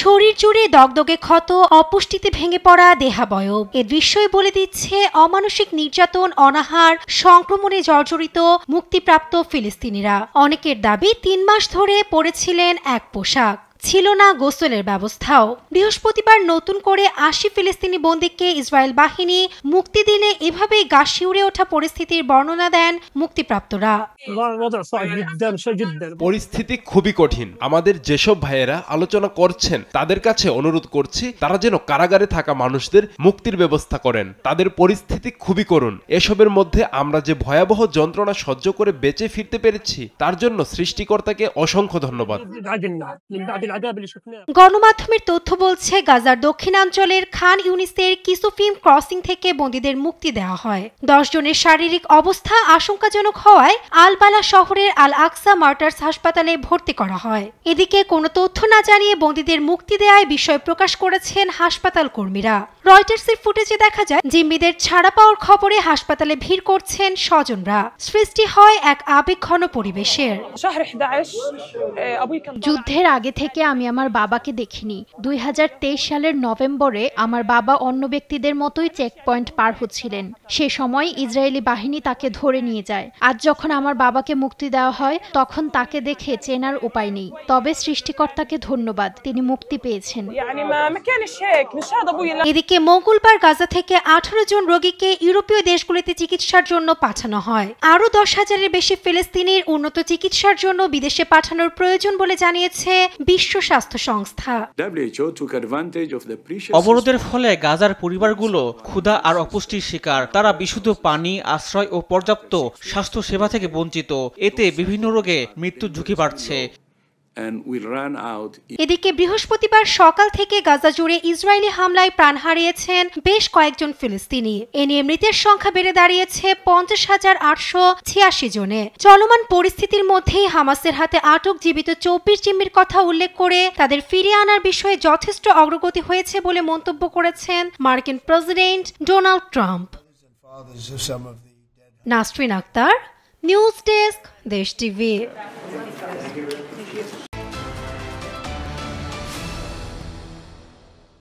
শরীর জুড়ে দগদগে ক্ষত, অপুষ্টিতে ভেঙে পড়া দেহাবয়ব, এ দৃশ্যই বলে দিচ্ছে অমানসিক নির্যাতন, অনাহার, সংক্রমণে জর্জরিত মুক্তিপ্রাপ্ত ফিলিস্তিনিরা। অনেকের দাবি ৩ মাস ধরে পরেছিলেন এক পোশাক, ছিল না গোসলের ব্যবস্থাও। বৃহস্পতিবার নতুন করে ৮০ ফিলিস্তিনি বন্দীকে ইসরায়েল বাহিনী মুক্তি দিলে এভাবেই গা শিউরে ওঠা পরিস্থিতির বর্ণনা দেন মুক্তিপ্রাপ্তরা। পরিস্থিতি খুবই কঠিন। আমাদের যেসব ভাইয়েরা আলোচনা করছেন তাদের কাছে অনুরোধ করছি তারা যেন কারাগারে থাকা মানুষদের মুক্তির ব্যবস্থা করেন। তাদের পরিস্থিতি খুবই করুণ। এসবের মধ্যে আমরা যে ভয়াবহ যন্ত্রণা সহ্য করে বেঁচে ফিরতে পেরেছি তার জন্য সৃষ্টিকর্তাকে অসংখ্য ধন্যবাদ। গণমাধ্যমের তথ্য বলছে গাজার দক্ষিণাঞ্চলের খান ইউনিসের কিসুফিম ক্রসিং থেকে বন্দীদের মুক্তি দেওয়া হয়। 10 জনের শারীরিক অবস্থা আশঙ্কাজনক হওয়ায় আল-বালা শহরের আল আকসা মার্টার্স হাসপাতালে ভর্তি করা হয়। এদিকে কোনো তথ্য না জানিয়ে বন্দীদের মুক্তি দেওয়ায় বিস্ময় প্রকাশ করেছেন হাসপাতাল কর্মীরা। রয়টার্সের ফুটেজে দেখা যায় জিম্মিদের ছাড়া পাওয়ার খবরে হাসপাতালে ভিড় করছেন স্বজনরা। সৃষ্টি হয় এক আবেগঘন পরিবেশের। যুদ্ধের আগে থেকে আমি আমার বাবাকে দেখিনি। 2023 সালের নভেম্বরে আমার বাবা অন্য ব্যক্তিদের মতোই চেক পয়েন্ট পার হচ্ছিলেন। সে সময় ইসরায়েলি বাহিনী তাকে ধরে নিয়ে যায়। আজ যখন আমার বাবাকে মুক্তি দেওয়া হয় তখন তাকে দেখে চেনার উপায় নেই। তবে সৃষ্টিকর্তাকে ধন্যবাদ, তিনি মুক্তি পেয়েছেন। এদিকে মঙ্গলবার গাজা থেকে 18 জন রোগীকে ইউরোপীয় দেশগুলিতে চিকিৎসার জন্য পাঠানো হয়। আরও 10,000-এর বেশি ফিলিস্তিনির উন্নত চিকিৎসার জন্য বিদেশে পাঠানোর প্রয়োজন বলে জানিয়েছে বিশ্ব স্বাস্থ্য সংস্থা। অবরোধের ফলে গাজার পরিবারগুলো ক্ষুধা আর অপুষ্টির শিকার। তারা বিশুদ্ধ পানি, আশ্রয় ও পর্যাপ্ত স্বাস্থ্য সেবা থেকে বঞ্চিত। এতে বিভিন্ন রোগে মৃত্যুর ঝুঁকি বাড়ছে। এদিকে বৃহস্পতিবার সকাল থেকে গাজা জুড়ে ইসরায়েলি হামলায় প্রাণ হারিয়েছেন বেশ কয়েকজন ফিলিস্তিনি। এ নিয়ে মৃতের সংখ্যা বেড়ে দাঁড়িয়েছে 50,886 জনে। চলমান পরিস্থিতির মধ্যেই হামাসের হাতে আটক জীবিত 24 জিম্মির কথা উল্লেখ করে তাদের ফিরিয়ে আনার বিষয়ে যথেষ্ট অগ্রগতি হয়েছে বলে মন্তব্য করেছেন মার্কিন president Donald Trump. Nasrin Akhtar, news desk, Desh TV.